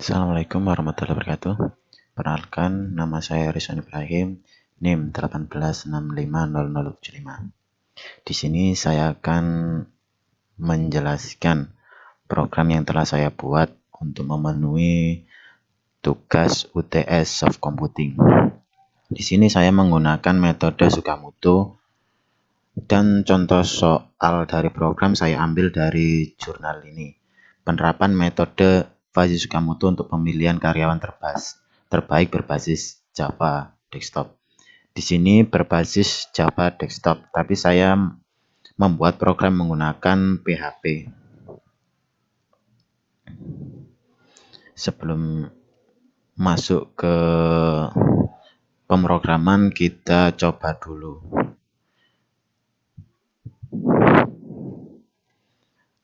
Assalamualaikum warahmatullahi wabarakatuh. Perkenalkan, nama saya Rizwan Ibrahim, NIM 186500075. Di sini saya akan menjelaskan program yang telah saya buat untuk memenuhi tugas UTS Soft Computing. Di sini saya menggunakan metode Tsukamoto dan contoh soal dari program saya ambil dari jurnal ini. Penerapan metode Fuzzy Tsukamoto untuk pemilihan karyawan terbaik berbasis Java Desktop. Di sini berbasis Java Desktop, tapi saya membuat program menggunakan PHP. Sebelum masuk ke pemrograman, kita coba dulu.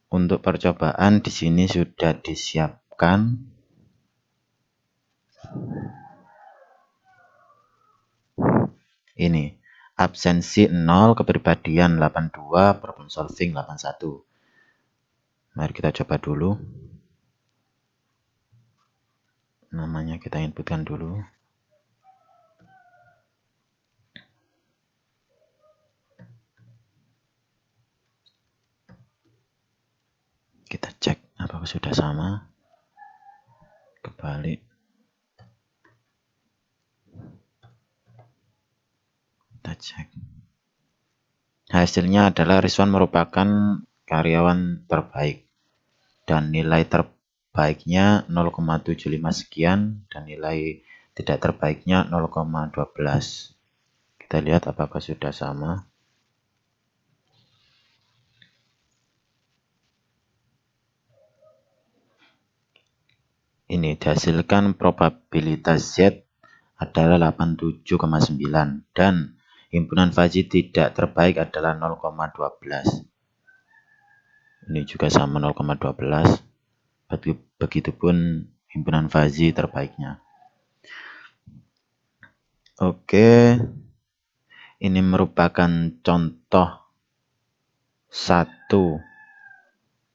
Untuk percobaan di sini sudah disiapkan. Ini absensi 0, kepribadian 82, problem solving 81. Mari kita coba dulu. Namanya kita inputkan dulu. Kita cek apakah sudah sama. Kebalik. Kita cek. Hasilnya adalah Rizwan merupakan karyawan terbaik. Dan nilai terbaiknya 0,75 sekian. Dan nilai tidak terbaiknya 0,12. Kita lihat apakah sudah sama. Ini dihasilkan probabilitas Z adalah 87,9 dan himpunan Fuzzy tidak terbaik adalah 0,12. Ini juga sama 0,12. Begitupun himpunan Fuzzy terbaiknya. Oke. Ini merupakan contoh satu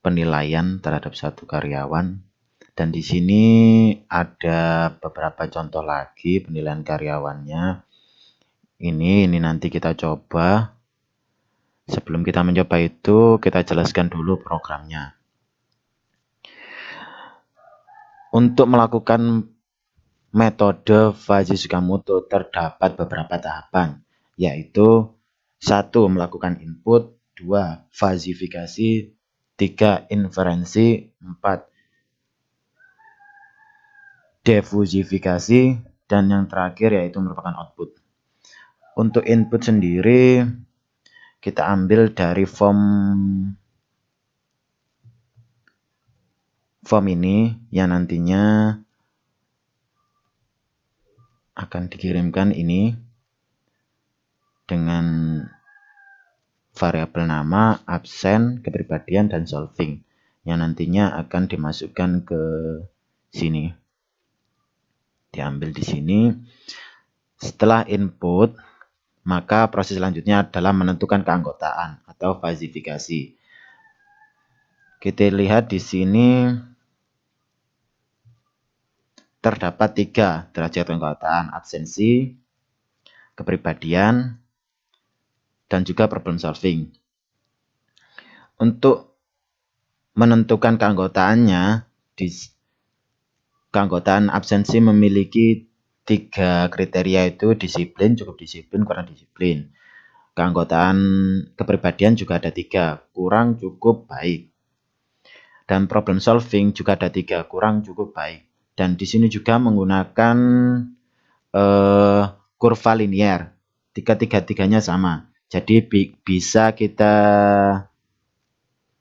penilaian terhadap satu karyawan. Dan di sini ada beberapa contoh lagi penilaian karyawannya. Ini nanti kita coba. Sebelum kita mencoba itu, kita jelaskan dulu programnya. Untuk melakukan metode Fuzzy Tsukamoto terdapat beberapa tahapan, yaitu 1. Melakukan input, 2. Fuzzifikasi, 3. Inferensi, 4. Defusifikasi, dan yang terakhir yaitu merupakan output. Untuk input sendiri kita ambil dari form ini yang nantinya akan dikirimkan ini dengan variabel nama, absen, kepribadian, dan solving yang nantinya akan dimasukkan ke sini. Diambil di sini. Setelah input, maka proses selanjutnya adalah menentukan keanggotaan atau fuzzifikasi. Kita lihat di sini terdapat 3 derajat keanggotaan: absensi, kepribadian, dan juga problem solving. Untuk menentukan keanggotaannya, keanggotaan absensi memiliki 3 kriteria, itu disiplin, cukup disiplin, kurang disiplin. Keanggotaan kepribadian juga ada 3, kurang, cukup, baik. Dan problem solving juga ada 3, kurang, cukup, baik. Dan di sini juga menggunakan kurva linier. Tiga-tiganya sama. Jadi bisa kita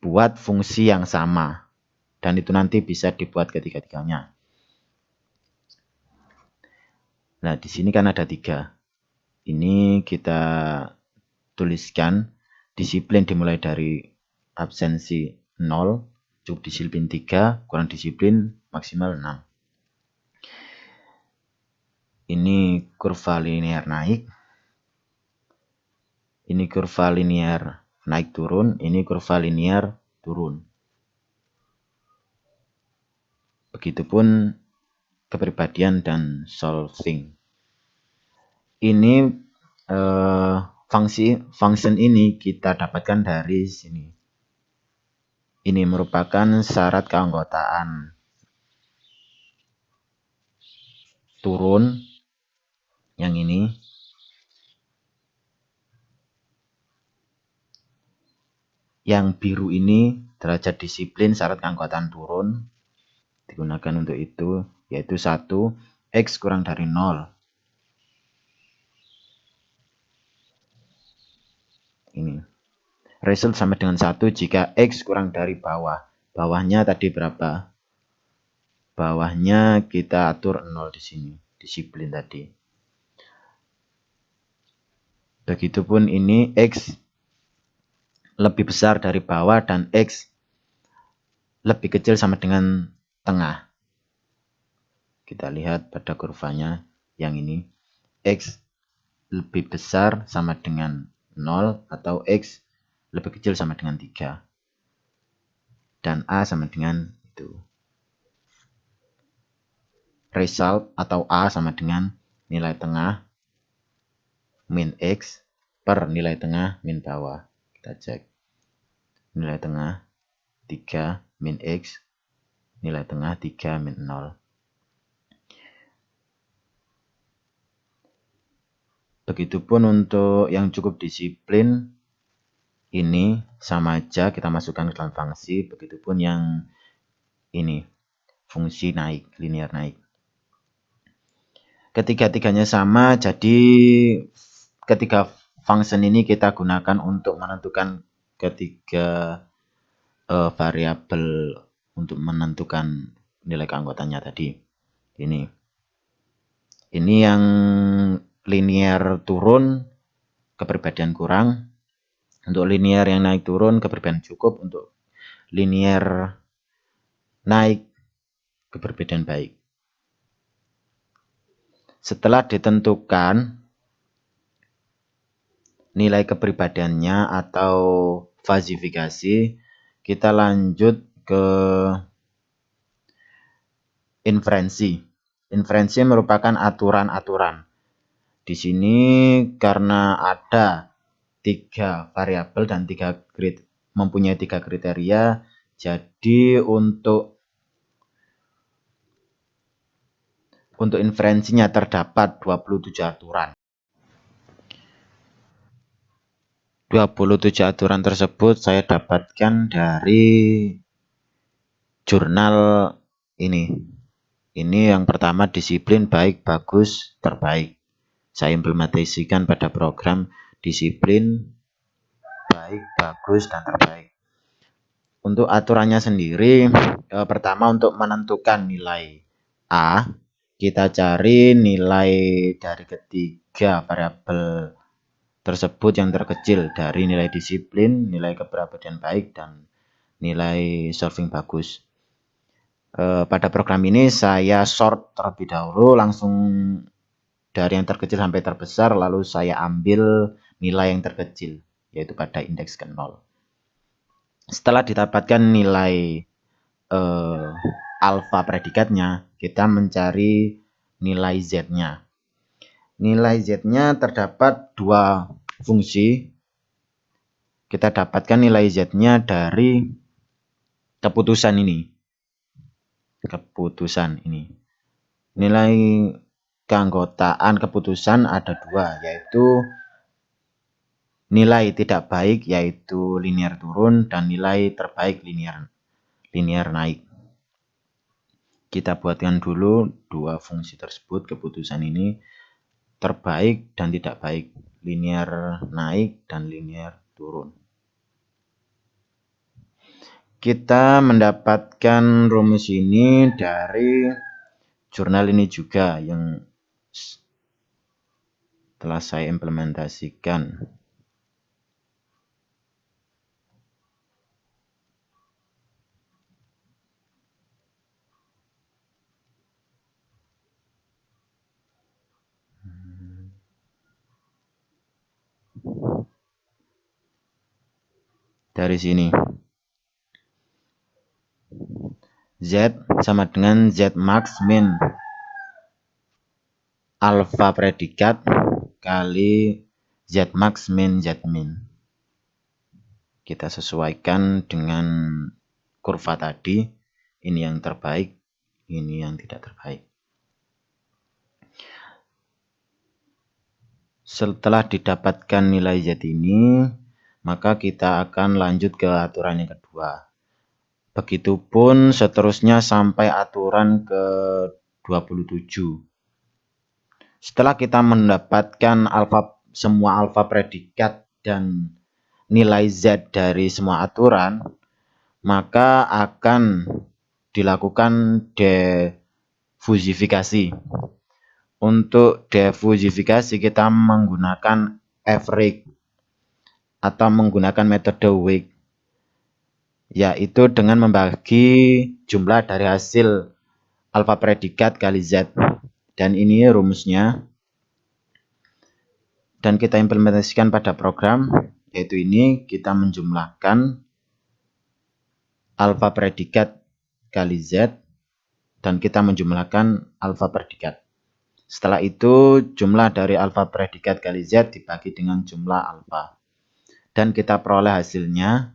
buat fungsi yang sama. Dan itu nanti bisa dibuat ketiga-tiganya. Nah, di sini kan ada 3. Ini kita tuliskan. Disiplin dimulai dari absensi 0, cukup disiplin 3, kurang disiplin maksimal 6. Ini kurva linear naik. Ini kurva linear naik turun. Ini kurva linear turun. Begitupun kepribadian, dan solving. Ini function ini kita dapatkan dari sini. Ini merupakan syarat keanggotaan turun yang ini. Yang biru ini derajat disiplin syarat keanggotaan turun digunakan untuk itu, yaitu 1, X kurang dari 0. Ini. Result sama dengan 1 jika X kurang dari bawah. Bawahnya tadi berapa? Bawahnya kita atur 0 di sini. Disiplin tadi. Begitupun ini X lebih besar dari bawah dan X lebih kecil sama dengan tengah. Kita lihat pada kurvanya yang ini. X lebih besar sama dengan 0 atau X lebih kecil sama dengan 3. Dan A sama dengan itu. Result atau A sama dengan nilai tengah min X per nilai tengah min bawah. Kita cek. Nilai tengah 3 min X, nilai tengah 3 min 0. Begitupun untuk yang cukup disiplin, ini sama aja kita masukkan ke dalam fungsi. Begitupun yang ini, fungsi naik, linear naik. Ketiga-tiganya sama, jadi ketiga function ini kita gunakan untuk menentukan ketiga variabel untuk menentukan nilai keanggotaannya tadi. Ini yang linear turun, kepribadian kurang. Untuk linear yang naik turun, kepribadian cukup. Untuk linear naik, kepribadian baik. Setelah ditentukan nilai kepribadiannya atau fasifikasi, kita lanjut ke inferensi. Inferensi merupakan aturan-aturan. Di sini karena ada 3 variabel dan mempunyai 3 kriteria, jadi untuk inferensinya terdapat 27 aturan. 27 aturan tersebut saya dapatkan dari jurnal ini. Ini yang pertama disiplin, baik, bagus, terbaik. Saya implementasikan pada program disiplin, baik, bagus, dan terbaik. Untuk aturannya sendiri, pertama untuk menentukan nilai A, kita cari nilai dari ketiga variabel tersebut yang terkecil dari nilai disiplin, nilai kepribadian baik, dan nilai solving bagus. Pada program ini saya sort terlebih dahulu, langsung dari yang terkecil sampai terbesar, lalu saya ambil nilai yang terkecil, yaitu pada indeks ke 0. Setelah didapatkan nilai alfa predikatnya, kita mencari nilai z-nya. Nilai z-nya terdapat 2 fungsi. Kita dapatkan nilai z-nya dari keputusan ini. Nilai keanggotaan keputusan ada 2, yaitu nilai tidak baik, yaitu linear turun, dan nilai terbaik, linear naik. Kita buatkan dulu 2 fungsi tersebut, keputusan ini, terbaik dan tidak baik, linear naik dan linear turun. Kita mendapatkan rumus ini dari jurnal ini juga yang telah saya implementasikan. Dari sini. Z sama dengan Z max min alfa predikat kali Z max min Z min. Kita sesuaikan dengan kurva tadi. Ini yang terbaik, ini yang tidak terbaik. Setelah didapatkan nilai Z ini, maka kita akan lanjut ke aturan yang kedua. Begitupun seterusnya sampai aturan ke 27. Setelah kita mendapatkan semua alfa predikat dan nilai Z dari semua aturan, maka akan dilakukan defusifikasi. Untuk defusifikasi kita menggunakan F-rig atau menggunakan metode Wick, yaitu dengan membagi jumlah dari hasil alfa predikat kali Z. Dan ini rumusnya. Dan kita implementasikan pada program, yaitu ini kita menjumlahkan alfa predikat kali Z dan kita menjumlahkan alfa predikat. Setelah itu jumlah dari alfa predikat kali Z dibagi dengan jumlah alfa. Dan kita peroleh hasilnya.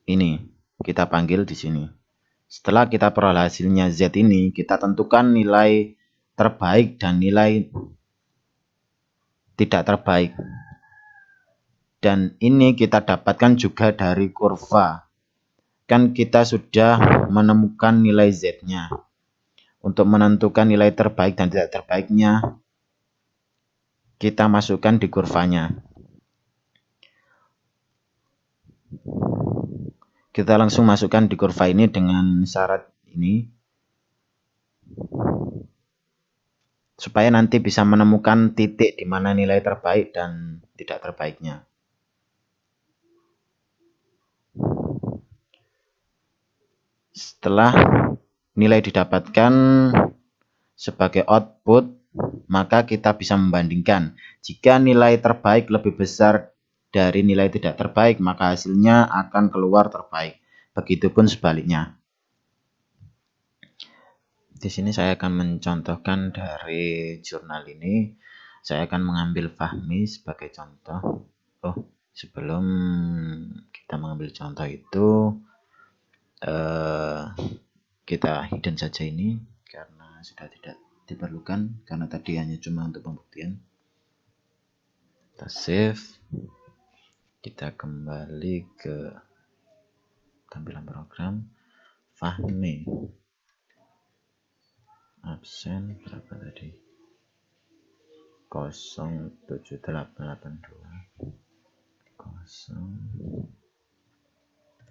Ini kita panggil di sini. Setelah kita peroleh hasilnya Z ini, kita tentukan nilai terbaik dan nilai tidak terbaik. Dan ini kita dapatkan juga dari kurva. Kan kita sudah menemukan nilai Z-nya. Untuk menentukan nilai terbaik dan tidak terbaiknya, kita masukkan di kurvanya. Kita langsung masukkan di kurva ini dengan syarat ini. Supaya nanti bisa menemukan titik di mana nilai terbaik dan tidak terbaiknya. Setelah nilai didapatkan sebagai output, maka kita bisa membandingkan. Jika nilai terbaik lebih besar dari nilai tidak terbaik, maka hasilnya akan keluar terbaik. Begitupun sebaliknya. Di sini saya akan mencontohkan dari jurnal ini. Saya akan mengambil Fahmi sebagai contoh. Sebelum kita mengambil contoh itu, kita hidden saja ini karena sudah tidak diperlukan, karena tadi hanya cuma untuk pembuktian. Kita save. Kita kembali ke tampilan program. Fahmi absen berapa tadi? 07882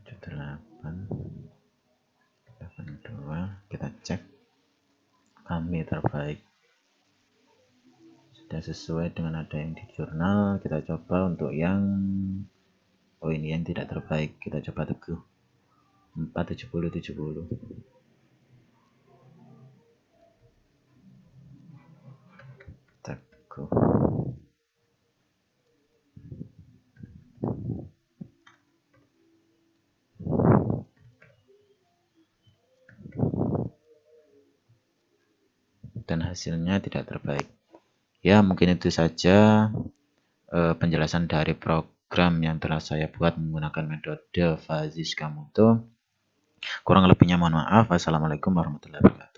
07882. Kita cek Fahmi terbaik. Sudah sesuai dengan ada yang di jurnal. Kita coba untuk yang ini yang tidak terbaik. Kita coba teguh 47070. Teguh. Dan hasilnya tidak terbaik. Ya, mungkin itu saja penjelasan dari program yang telah saya buat menggunakan metode Fuzzy Skamoto. Kurang lebihnya mohon maaf. Wassalamualaikum warahmatullahi wabarakatuh.